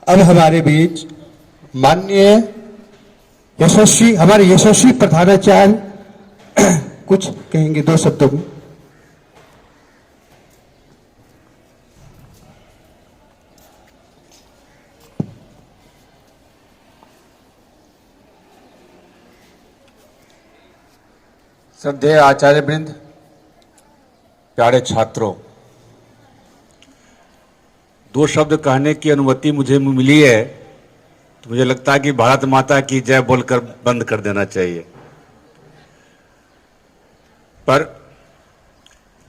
अब हमारे बीच माननीय हमारे यशस्वी प्रधानाचार्य कुछ कहेंगे 2 शब्दों में। श्रद्धेय आचार्य वृंद, प्यारे छात्रों, 2 शब्द कहने की अनुमति मुझे मिली है तो मुझे लगता है कि भारत माता की जय बोलकर बंद कर देना चाहिए। पर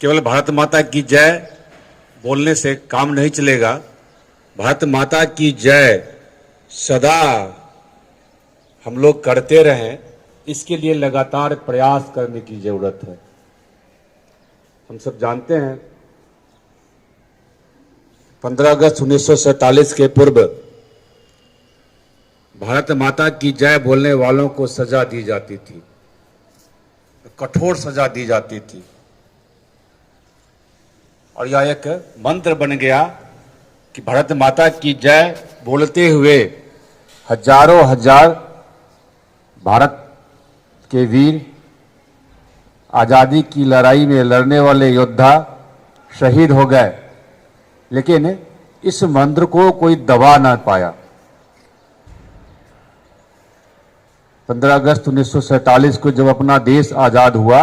केवल भारत माता की जय बोलने से काम नहीं चलेगा। भारत माता की जय सदा हम लोग करते रहें, इसके लिए लगातार प्रयास करने की जरूरत है। हम सब जानते हैं 15 अगस्त 1947 के पूर्व भारत माता की जय बोलने वालों को सजा दी जाती थी, कठोर सजा दी जाती थी, और यह एक मंत्र बन गया कि भारत माता की जय बोलते हुए हजारों हजार भारत के वीर, आजादी की लड़ाई में लड़ने वाले योद्धा शहीद हो गए, लेकिन इस मंत्र को कोई दबा ना पाया। 15 अगस्त 1947 को जब अपना देश आजाद हुआ,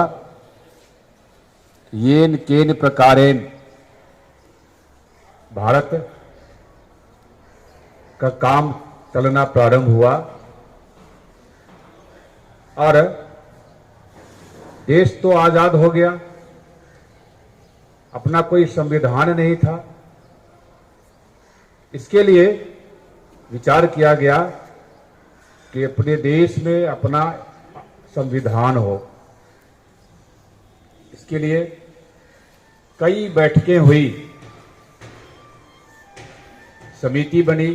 येन केन प्रकारेण भारत का काम चलना प्रारंभ हुआ और देश तो आजाद हो गया। अपना कोई संविधान नहीं था। इसके लिए विचार किया गया कि अपने देश में अपना संविधान हो। इसके लिए कई बैठकें हुई, समिति बनी।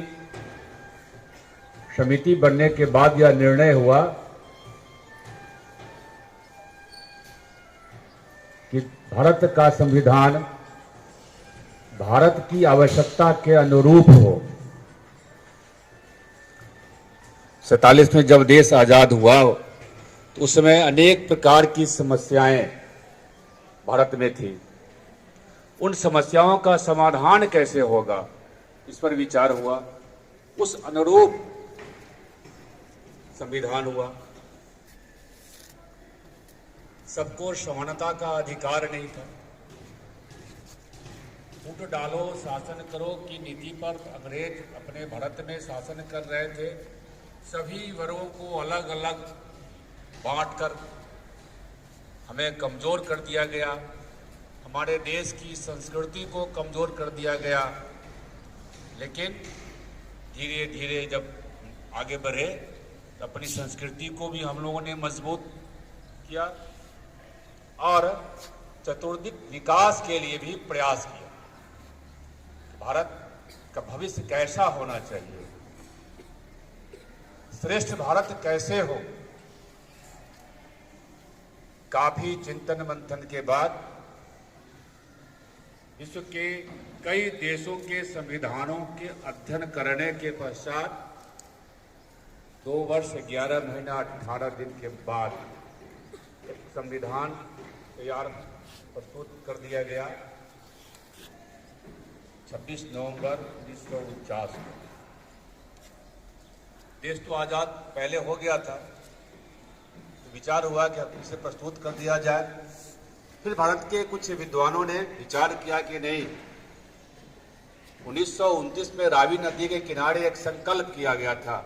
समिति बनने के बाद यह निर्णय हुआ कि भारत का संविधान भारत की आवश्यकता के अनुरूप हो। 47 में जब देश आजाद हुआ तो उस समय अनेक प्रकार की समस्याएं भारत में थी। उन समस्याओं का समाधान कैसे होगा, इस पर विचार हुआ। उस अनुरूप संविधान हुआ। सबको समानता का अधिकार नहीं था। फूट डालो शासन करो की नीति पर अंग्रेज अपने भारत में शासन कर रहे थे। सभी वर्गों को अलग अलग बांटकर हमें कमजोर कर दिया गया। हमारे देश की संस्कृति को कमजोर कर दिया गया। लेकिन धीरे धीरे जब आगे बढ़े तो अपनी संस्कृति को भी हम लोगों ने मजबूत किया और चतुर्दिक विकास के लिए भी प्रयास किया। भारत का भविष्य कैसा होना चाहिए, श्रेष्ठ भारत कैसे हो। काफी चिंतन मंथन के बाद विश्व के कई देशों के संविधानों के अध्ययन करने के पश्चात 2 वर्ष 11 महीना 18 दिन के बाद एक संविधान तैयार प्रस्तुत कर दिया गया 26 नवंबर 1949 में। देश तो आजाद पहले हो गया था, तो विचार हुआ कि अब इसे प्रस्तुत कर दिया जाए। फिर भारत के कुछ विद्वानों ने विचार किया कि नहीं, 1929 में रावी नदी के किनारे एक संकल्प किया गया था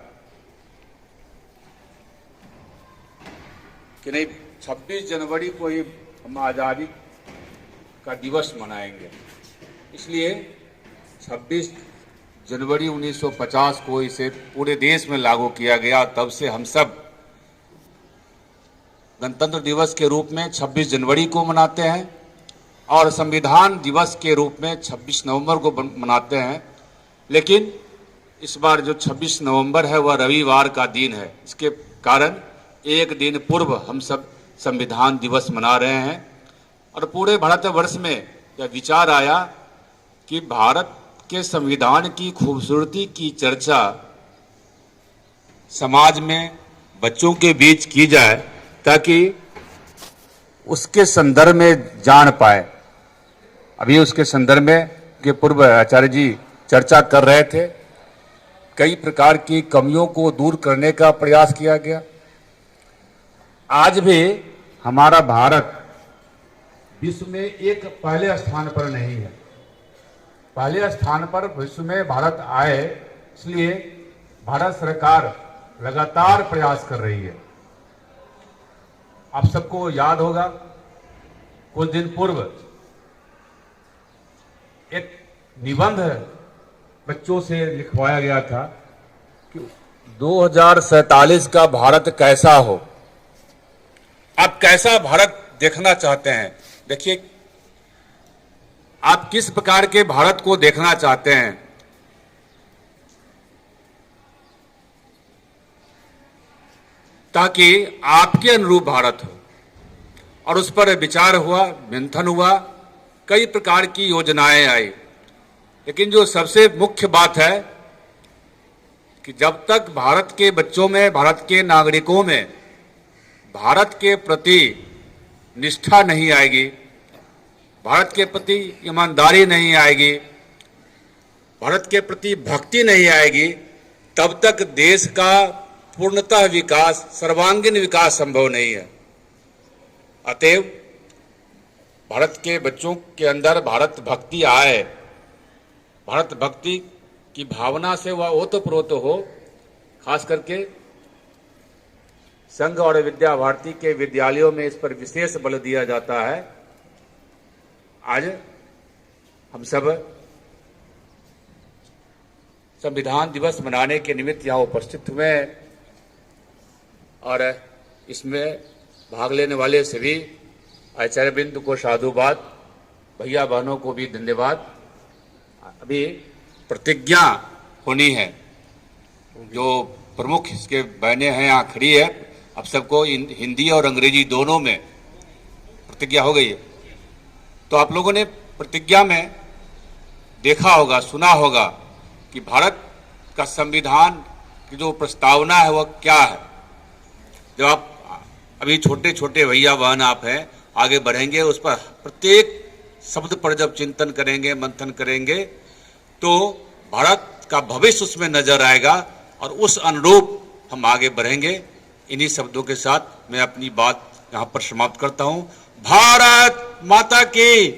कि नहीं, 26 जनवरी को ही हम आज़ादी का दिवस मनाएंगे। इसलिए 26 जनवरी 1950 को इसे पूरे देश में लागू किया गया। तब से हम सब गणतंत्र दिवस के रूप में 26 जनवरी को मनाते हैं और संविधान दिवस के रूप में 26 नवंबर को मनाते हैं। लेकिन इस बार जो 26 नवंबर है वह रविवार का दिन है। इसके कारण एक दिन पूर्व हम सब संविधान दिवस मना रहे हैं और पूरे भारतवर्ष में यह विचार आया कि भारत के संविधान की खूबसूरती की चर्चा समाज में बच्चों के बीच की जाए ताकि उसके संदर्भ में जान पाए। अभी उसके संदर्भ में के पूर्व आचार्य जी चर्चा कर रहे थे। कई प्रकार की कमियों को दूर करने का प्रयास किया गया। आज भी हमारा भारत विश्व में एक पहले स्थान पर नहीं है। पहले स्थान पर विश्व में भारत आए, इसलिए भारत सरकार लगातार प्रयास कर रही है। आप सबको याद होगा, कुछ दिन पूर्व एक निबंध बच्चों से लिखवाया गया था कि 2047 का भारत कैसा हो। आप कैसा भारत देखना चाहते हैं? देखिए, आप किस प्रकार के भारत को देखना चाहते हैं? ताकि आपके अनुरूप भारत हो। और उस पर विचार हुआ, मंथन हुआ, कई प्रकार की योजनाएं आई। लेकिन जो सबसे मुख्य बात है कि जब तक भारत के बच्चों में, भारत के नागरिकों में भारत के प्रति निष्ठा नहीं आएगी, भारत के प्रति ईमानदारी नहीं आएगी, भारत के प्रति भक्ति नहीं आएगी, तब तक देश का पूर्णतः विकास, सर्वांगीण विकास संभव नहीं है। अतएव भारत के बच्चों के अंदर भारत भक्ति आए, भारत भक्ति की भावना से वह ओतप्रोत हो। खास करके संघ और विद्या भारती के विद्यालयों में इस पर विशेष बल दिया जाता है। आज हम सब संविधान दिवस मनाने के निमित्त यहाँ उपस्थित हुए हैं और इसमें भाग लेने वाले सभी आचार्यवृंद को साधुवाद, भैया बहनों को भी धन्यवाद। अभी प्रतिज्ञा होनी है। जो प्रमुख इसके बहनें हैं यहाँ खड़ी है, अब सबको हिंदी और अंग्रेजी दोनों में प्रतिज्ञा हो गई है। तो आप लोगों ने प्रतिज्ञा में देखा होगा, सुना होगा कि भारत का संविधान की जो प्रस्तावना है वह क्या है। जब आप अभी छोटे छोटे भैया बहन आप हैं, आगे बढ़ेंगे, उस पर प्रत्येक शब्द पर जब चिंतन करेंगे, मंथन करेंगे, तो भारत का भविष्य उसमें नजर आएगा और उस अनुरूप हम आगे बढ़ेंगे। इन्हीं शब्दों के साथ मैं अपनी बात यहाँ पर समाप्त करता हूँ। भारत माता की,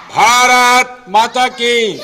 भारत माता की।